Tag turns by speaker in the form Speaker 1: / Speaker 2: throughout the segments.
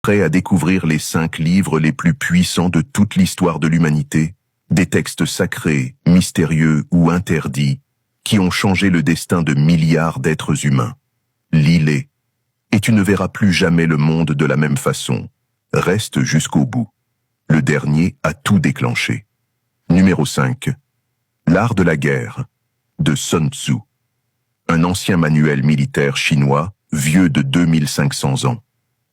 Speaker 1: Prêt à découvrir les 5 livres les plus puissants de toute l'histoire de l'humanité, des textes sacrés, mystérieux ou interdits, qui ont changé le destin de milliards d'êtres humains. Lis-les, et tu ne verras plus jamais le monde de la même façon. Reste jusqu'au bout. Le dernier a tout déclenché. Numéro 5. L'art de la guerre, de Sun Tzu. Un ancien manuel militaire chinois, vieux de 2500 ans,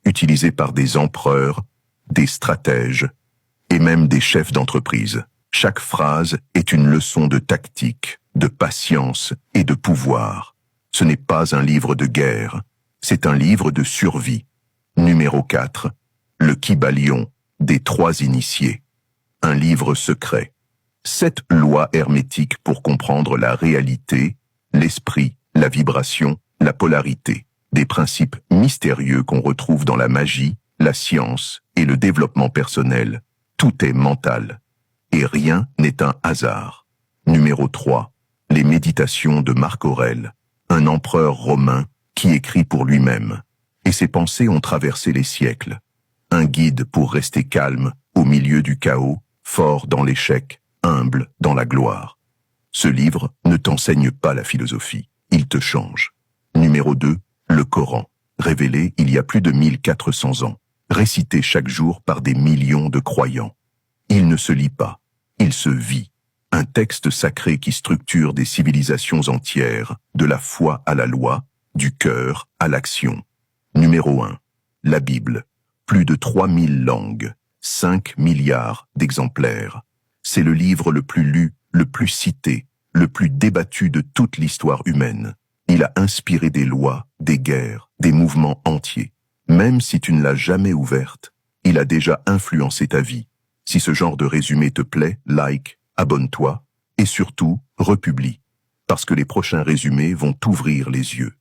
Speaker 1: utilisé par des empereurs, des stratèges et même des chefs d'entreprise. Chaque phrase est une leçon de tactique, de patience et de pouvoir. Ce n'est pas un livre de guerre, c'est un livre de survie. Numéro 4. Le Kybalion des 3 initiés. Un livre secret. 7 lois hermétiques pour comprendre la réalité, l'esprit, la vibration, la polarité. Des principes mystérieux qu'on retrouve dans la magie, la science et le développement personnel. Tout est mental. Et rien n'est un hasard. Numéro 3. Les méditations de Marc Aurèle, un empereur romain qui écrit pour lui-même. Et ses pensées ont traversé les siècles. Un guide pour rester calme au milieu du chaos, fort dans l'échec, humble dans la gloire. Ce livre ne t'enseigne pas la philosophie, il te change. Numéro 2. Le Coran, révélé il y a plus de 1400 ans, récité chaque jour par des millions de croyants. Il ne se lit pas, il se vit. Un texte sacré qui structure des civilisations entières, de la foi à la loi, du cœur à l'action. Numéro 1. La Bible. Plus de 3000 langues, 5 milliards d'exemplaires. C'est le livre le plus lu, le plus cité, le plus débattu de toute l'histoire humaine. Il a inspiré des lois, des guerres, des mouvements entiers. Même si tu ne l'as jamais ouverte, il a déjà influencé ta vie. Si ce genre de résumé te plaît, like, abonne-toi et surtout, republie. Parce que les prochains résumés vont t'ouvrir les yeux.